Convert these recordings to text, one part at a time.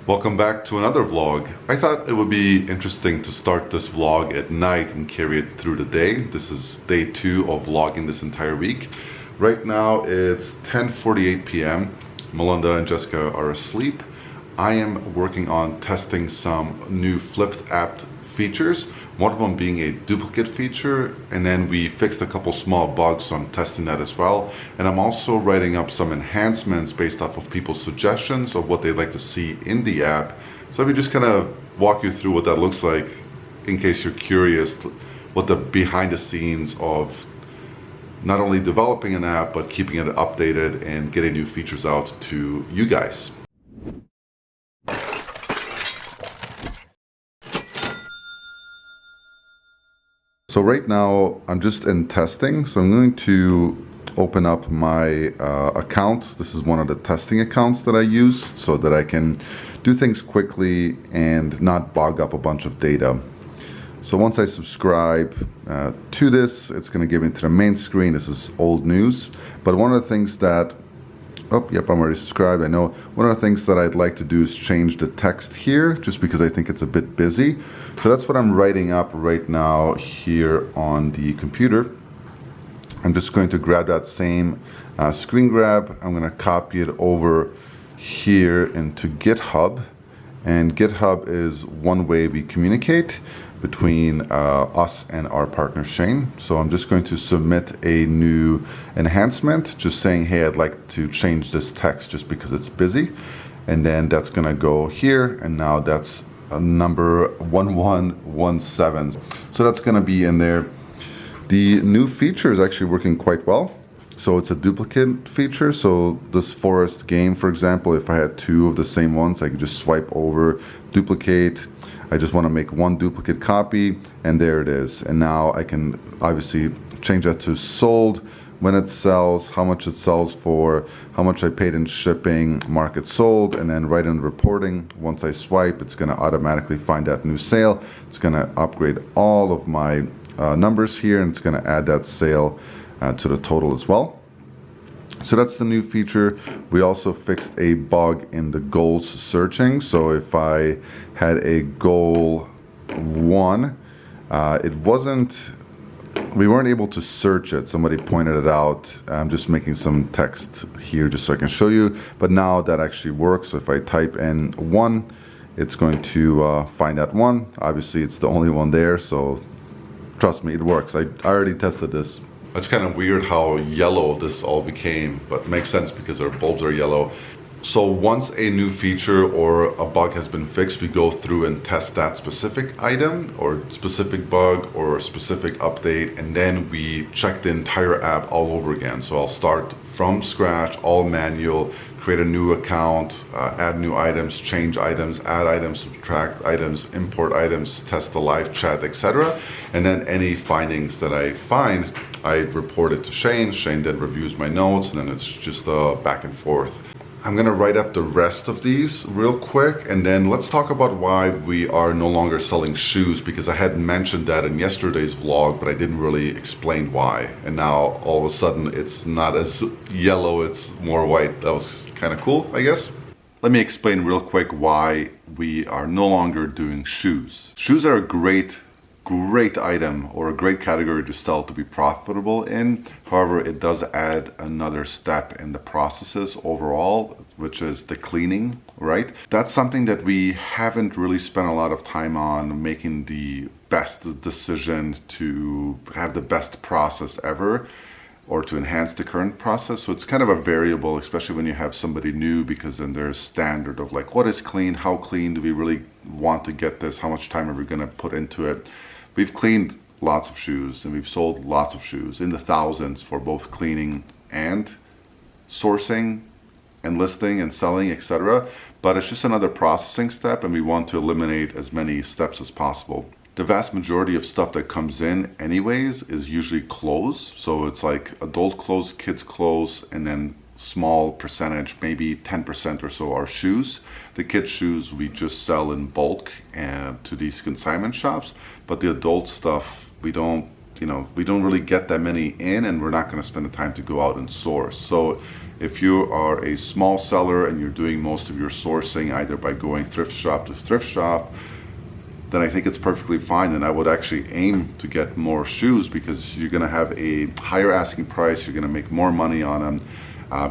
Welcome back to another vlog. I thought it would be interesting to start this vlog at night and carry it through the day. This is day 2 of vlogging this entire week. Right now it's 10:48 p.m. Melinda and Jessica are asleep. I am working on testing some new flipped app features, one of them being a duplicate feature, and then we fixed a couple small bugs, so I'm testing that as well. And I'm also writing up some enhancements based off of people's suggestions of what they'd like to see in the app. So let me just kind of walk you through what that looks like in case you're curious what the behind the scenes of not only developing an app but keeping it updated and getting new features out to you guys. So right now I'm just in testing, so I'm going to open up my account. This is one of the testing accounts that I use so that I can do things quickly and not bog up a bunch of data. So once I subscribe to this, it's going to give me to the main screen. This is old news, but one of the things that I'm already subscribed. I know one of the things that I'd like to do is change the text here just because I think it's a bit busy. So that's what I'm writing up right now here on the computer. I'm just going to grab that same screen grab. I'm going to copy it over here into GitHub. And GitHub is one way we communicate between us and our partner Shane. So I'm just going to submit a new enhancement just saying, hey, I'd like to change this text just because it's busy. And then that's gonna go here, and now that's number 1117. So that's gonna be in there. The new feature is actually working quite well. So it's a duplicate feature. So this forest game, for example, if I had 2 of the same ones, I could just swipe over, duplicate. I just want to make one duplicate copy, and there it is. And now I can obviously change that to sold, when it sells, how much it sells for, how much I paid in shipping, mark it sold, and then right in reporting, once I swipe, it's going to automatically find that new sale. It's going to upgrade all of my numbers here, and it's going to add that sale to the total as well. So that's the new feature. We also fixed a bug in the goals searching. So if I had a goal 1, we weren't able to search it. Somebody pointed it out. I'm just making some text here just so I can show you. But now that actually works. So if I type in 1, it's going to find that 1. Obviously, it's the only one there. So trust me, it works. I already tested this. It's kind of weird how yellow this all became, but it makes sense because our bulbs are yellow. So once a new feature or a bug has been fixed, we go through and test that specific item or specific bug or specific update, and then we check the entire app all over again. So I'll start from scratch, all manual, create a new account, add new items, change items, add items, subtract items, import items, test the live chat, etc. And then any findings that I find, I report it to Shane. Shane then reviews my notes, and then it's just back and forth. I'm gonna write up the rest of these real quick, and then let's talk about why we are no longer selling shoes, because I had mentioned that in yesterday's vlog, but I didn't really explain why. And now all of a sudden it's not as yellow, it's more white. That was kind of cool, I guess. Let me explain real quick why we are no longer doing shoes. Shoes are a great item or a great category to sell to be profitable in. However, it does add another step in the processes overall, which is the cleaning, right? That's something that we haven't really spent a lot of time on, making the best decision to have the best process ever or to enhance the current process. So it's kind of a variable, especially when you have somebody new, because then there's standard of like, what is clean? How clean do we really want to get this? How much time are we gonna put into it? We've cleaned lots of shoes and we've sold lots of shoes in the thousands for both cleaning and sourcing and listing and selling, etc. But it's just another processing step, and we want to eliminate as many steps as possible. The vast majority of stuff that comes in anyways is usually clothes. So it's like adult clothes, kids clothes, and then small percentage, maybe 10% or so, are shoes. The kids shoes we just sell in bulk to these consignment shops, but the adult stuff we don't you know, we don't really get that many in, and we're not going to spend the time to go out and source. So if you are a small seller and you're doing most of your sourcing either by going thrift shop to thrift shop, then I think it's perfectly fine. And I would actually aim to get more shoes, because you're going to have a higher asking price, you're going to make more money on them.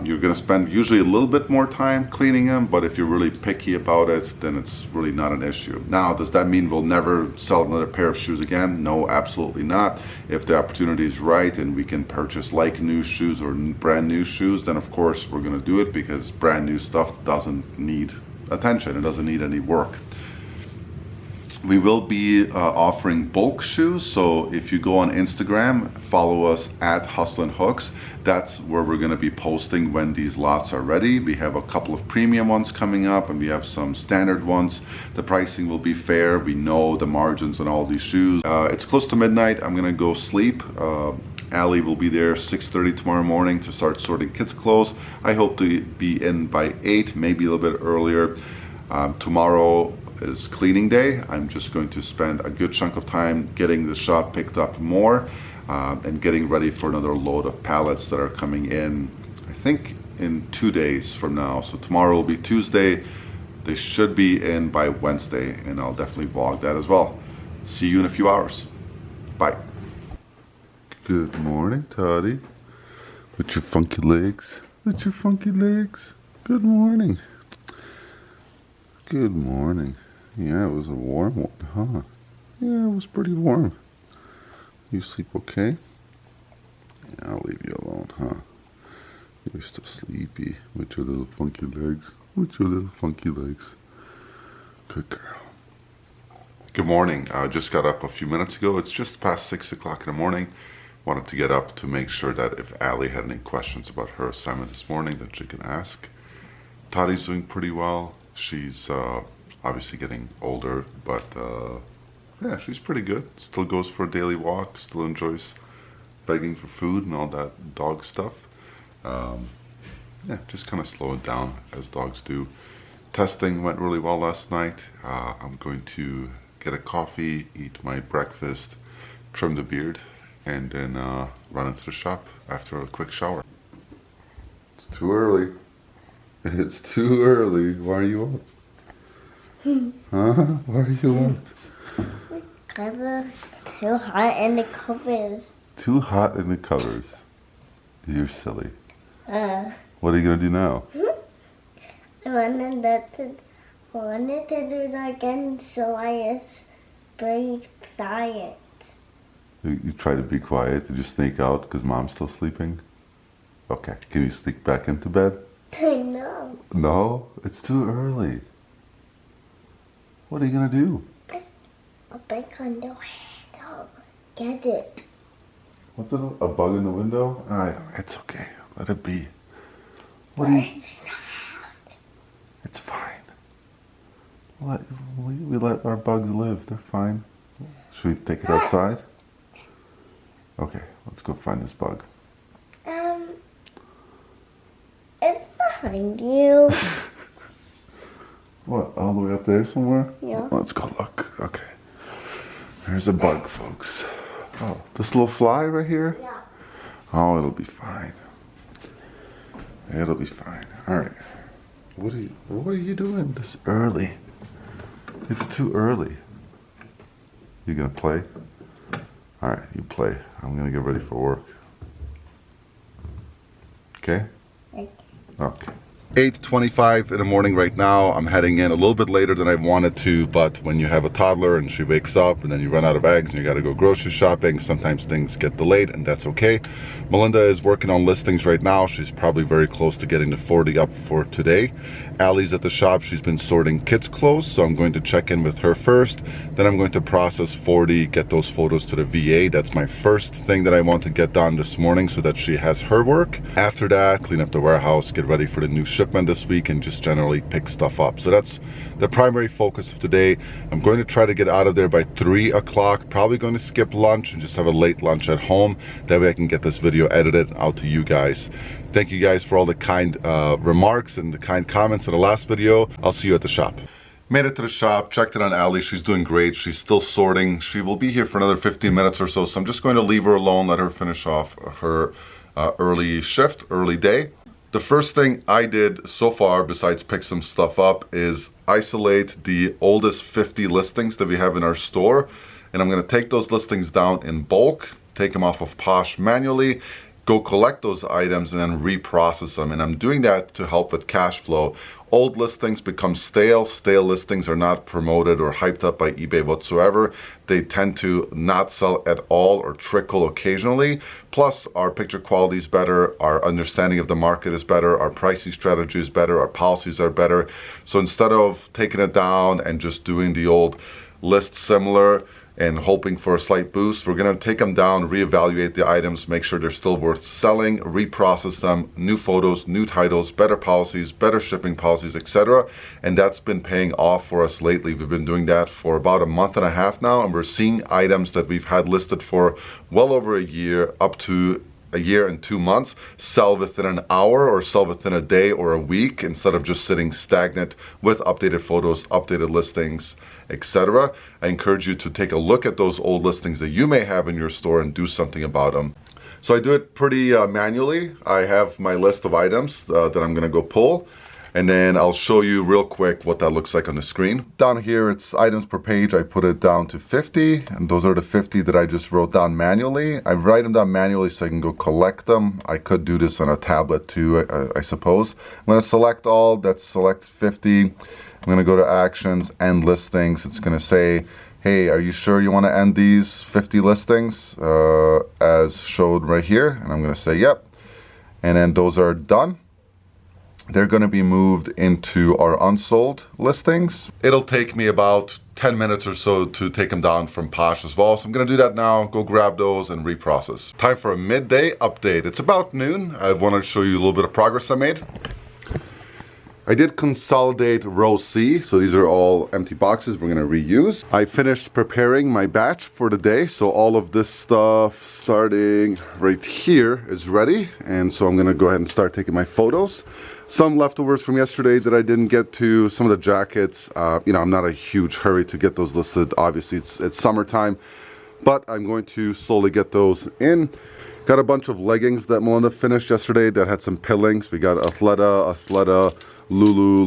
You're going to spend usually a little bit more time cleaning them, but if you're really picky about it, then it's really not an issue. Now, does that mean we'll never sell another pair of shoes again? No, absolutely not. If the opportunity is right and we can purchase like new shoes or brand new shoes, then of course we're going to do it, because brand new stuff doesn't need attention. It doesn't need any work. We will be offering bulk shoes, so if you go on Instagram, follow us at Hustlin' Hooks. That's where we're going to be posting when these lots are ready. We have a couple of premium ones coming up, and we have some standard ones. The pricing will be fair. We know the margins on all these shoes. It's close to midnight. I'm going to go sleep. Allie will be there 6:30 tomorrow morning to start sorting kids' clothes. I hope to be in by 8, maybe a little bit earlier. Tomorrow is cleaning day. I'm just going to spend a good chunk of time getting the shop picked up more and getting ready for another load of pallets that are coming in, I think in 2 days from now. So tomorrow will be Tuesday. They should be in by Wednesday, and I'll definitely vlog that as well. See you in a few hours. Bye. Good morning, Toddy. With your funky legs. With your funky legs. Good morning. Good morning. Yeah, it was a warm one, huh? Yeah, it was pretty warm. You sleep okay? Yeah, I'll leave you alone, huh? You're still sleepy with your little funky legs. With your little funky legs. Good girl. Good morning. I just got up a few minutes ago. It's just past 6 o'clock in the morning. Wanted to get up to make sure that if Allie had any questions about her assignment this morning that she can ask. Toddy's doing pretty well. She's obviously getting older, but yeah, she's pretty good. Still goes for a daily walk, still enjoys begging for food and all that dog stuff. Yeah, just kind of slowing down as dogs do. Testing went really well last night. I'm going to get a coffee, eat my breakfast, trim the beard, and then run into the shop after a quick shower. It's too early. It's too early. Why are you up? Huh? Why are you up? Because it's too hot in the covers. Too hot in the covers. You're silly. What are you gonna do now? I wanted to do that again, so I just breathe quiet. You try to be quiet. Did you sneak out because mom's still sleeping? Okay. Can you sneak back into bed? No. No? It's too early. What are you gonna do? A bug on the window. Get it. What's it? A bug in the window? It's okay. Let it be. What Where are you? is it now? It's fine. We let our bugs live. They're fine. Should we take it outside? Okay, let's go find this bug. It's behind you. What, all the way up there somewhere? Yeah. Let's go look. Okay. There's a bug, folks. Oh, this little fly right here? Yeah. Oh, it'll be fine. It'll be fine. All right. What are you doing this early? It's too early. You gonna play? All right, you play. I'm gonna get ready for work. Okay? Okay. 8:25 in the morning right now. I'm heading in a little bit later than I wanted to, but when you have a toddler and she wakes up and then you run out of eggs and you gotta go grocery shopping, sometimes things get delayed, and that's okay. Melinda is working on listings right now. She's probably very close to getting the 40 up for today. Allie's at the shop. She's been sorting kids' clothes, so I'm going to check in with her first. Then I'm going to process 40, get those photos to the VA. That's my first thing that I want to get done this morning so that she has her work. After that, clean up the warehouse, get ready for the new shipment this week, and just generally pick stuff up. So that's the primary focus of today. I'm going to try to get out of there by 3 o'clock. Probably going to skip lunch and just have a late lunch at home. That way I can get this video edited out to you guys. Thank you guys for all the kind remarks and the kind comments in the last video. I'll see you at the shop. Made it to the shop, checked it on Allie. She's doing great. She's still sorting. She will be here for another 15 minutes or so. So I'm just going to leave her alone, let her finish off her early shift, early day. The first thing I did so far, besides pick some stuff up, is isolate the oldest 50 listings that we have in our store. And I'm going to take those listings down in bulk, take them off of Posh manually, go collect those items, and then reprocess them. And I'm doing that to help with cash flow. Old listings become stale. Stale listings are not promoted or hyped up by eBay whatsoever. They tend to not sell at all or trickle occasionally. Plus, our picture quality is better, our understanding of the market is better, our pricing strategy is better, our policies are better. So instead of taking it down and just doing the old list similar and hoping for a slight boost, we're going to take them down, reevaluate the items, make sure they're still worth selling, reprocess them, new photos, new titles, better policies, better shipping policies, etc. And that's been paying off for us lately. We've been doing that for about a month and a half now, and we're seeing items that we've had listed for well over a year, up to a year and 2 months, sell within an hour or sell within a day or a week, instead of just sitting stagnant with updated photos, updated listings, etc. I encourage you to take a look at those old listings that you may have in your store and do something about them. So I do it pretty manually. I have my list of items that I'm going to go pull, and then I'll show you real quick what that looks like on the screen. Down here, it's items per page. I put it down to 50, and those are the 50 that I just wrote down manually. I write them down manually so I can go collect them. I could do this on a tablet too, I suppose. I'm going to select all. That's select 50. I'm going to go to actions, end listings. It's going to say, hey, are you sure you want to end these 50 listings as showed right here? And I'm going to say, yep. And then those are done. They're going to be moved into our unsold listings. It'll take me about 10 minutes or so to take them down from Posh as well. So I'm going to do that now, go grab those and reprocess. Time for a midday update. It's about noon. I wanted to show you a little bit of progress I made. I did consolidate row C, so these are all empty boxes we're going to reuse. I finished preparing my batch for the day, so all of this stuff starting right here is ready, and so I'm going to go ahead and start taking my photos. Some leftovers from yesterday that I didn't get to, some of the jackets, you know, I'm not a huge hurry to get those listed. Obviously, it's summertime, but I'm going to slowly get those in. Got a bunch of leggings that Melinda finished yesterday that had some pillings. We got Athleta, Lulu,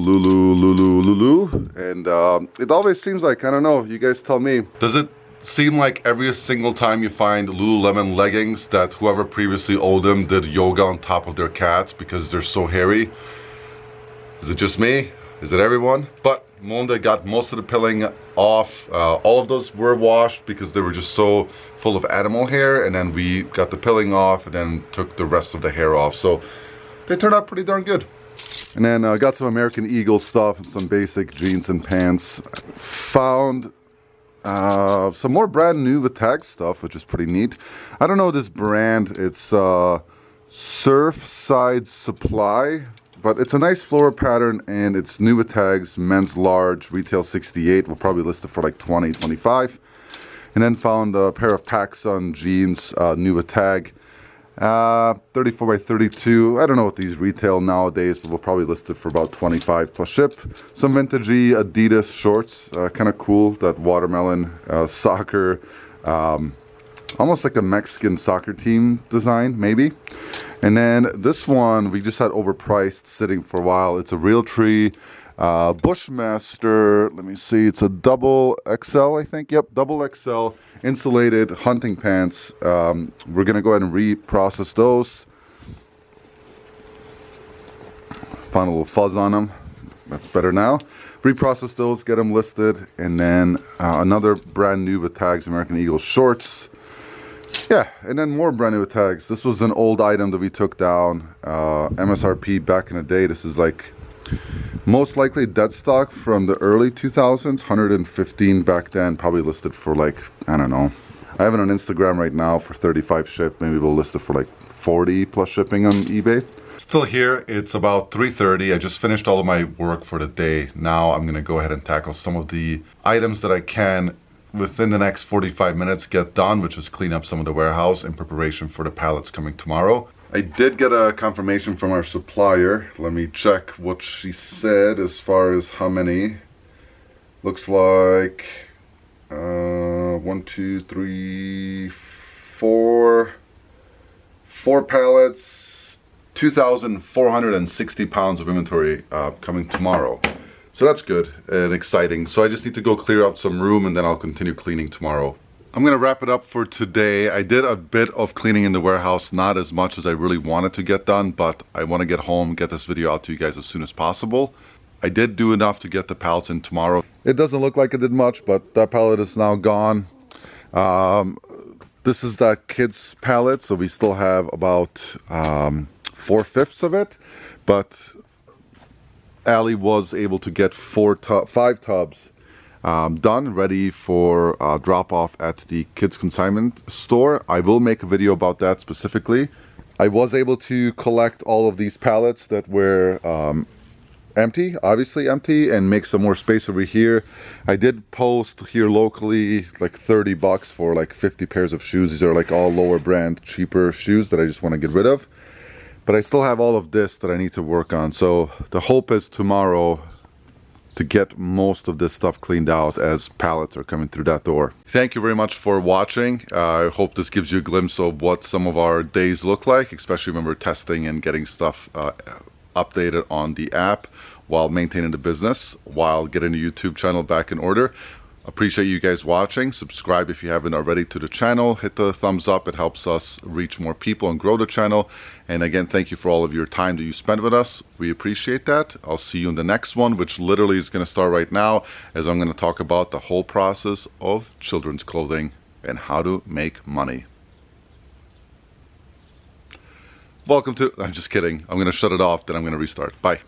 and it always seems like, I don't know, you guys tell me, does it seem like every single time you find Lululemon leggings that whoever previously owned them did yoga on top of their cats because they're so hairy? Is it just me? Is it everyone? But Melinda got most of the pilling off. All of those were washed because they were just so full of animal hair, and then we got the pilling off and then took the rest of the hair off. So they turned out pretty darn good. And then I got some American Eagle stuff and some basic jeans and pants. Found some more brand new with tag stuff, which is pretty neat. I don't know this brand. It's Surfside Supply, but it's a nice floral pattern and it's new with tags. Men's large, retail 68. We'll probably list it for like 20, 25. And then found a pair of PacSun jeans, new with tag. 34 by 32. I don't know what these retail nowadays, but we'll probably list it for about 25 plus ship. Some vintagey Adidas shorts, kind of cool. That watermelon soccer, almost like a Mexican soccer team design, maybe. And then this one we just had overpriced, sitting for a while. It's a Realtree Bushmaster. Let me see. It's a double XL, I think. Yep, double XL. Insulated hunting pants. We're gonna go ahead and reprocess those. Found a little fuzz on them. That's better now. Reprocess those, get them listed, and then another brand new with tags American Eagle shorts. Yeah, and then more brand new with tags. This was an old item that we took down. MSRP back in the day. This is like most likely dead stock from the early 2000s, 115 back then, probably listed for like, I don't know. I have it on Instagram right now for 35 ship. Maybe we'll list it for like 40 plus shipping on eBay. Still here, it's about 3:30. I just finished all of my work for the day. Now I'm gonna go ahead and tackle some of the items that I can within the next 45 minutes get done, which is clean up some of the warehouse in preparation for the pallets coming tomorrow. I did get a confirmation from our supplier. Let me check what she said as far as how many Looks like 1, 2, 3, 4 pallets, 2,460 pounds of inventory coming tomorrow. So that's good and exciting. So I just need to go clear up some room and then I'll continue cleaning tomorrow. I'm gonna wrap it up for today. I did a bit of cleaning in the warehouse, not as much as I really wanted to get done, but I want to get home, get this video out to you guys as soon as possible. I did do enough to get the pallets in tomorrow. It doesn't look like it did much, but that pallet is now gone. This is that kids pallet, so we still have about 4/5 of it, but Allie was able to get 5 tubs done, ready for drop off at the kids consignment store. I will make a video about that specifically. I was able to collect all of these pallets that were empty, obviously empty, and make some more space over here. I did post here locally like $30 for like 50 pairs of shoes. These are like all lower brand, cheaper shoes that I just want to get rid of. But I still have all of this that I need to work on. So the hope is tomorrow to get most of this stuff cleaned out as pallets are coming through that door. Thank you very much for watching. I hope this gives you a glimpse of what some of our days look like, especially when we're testing and getting stuff updated on the app while maintaining the business, while getting the YouTube channel back in order. Appreciate you guys watching. Subscribe if you haven't already to the channel. Hit the thumbs up. It helps us reach more people and grow the channel. And again, thank you for all of your time that you spent with us. We appreciate that. I'll see you in the next one, which literally is going to start right now, as I'm going to talk about the whole process of children's clothing and how to make money. Welcome to, I'm just kidding. I'm going to shut it off, then I'm going to restart. Bye.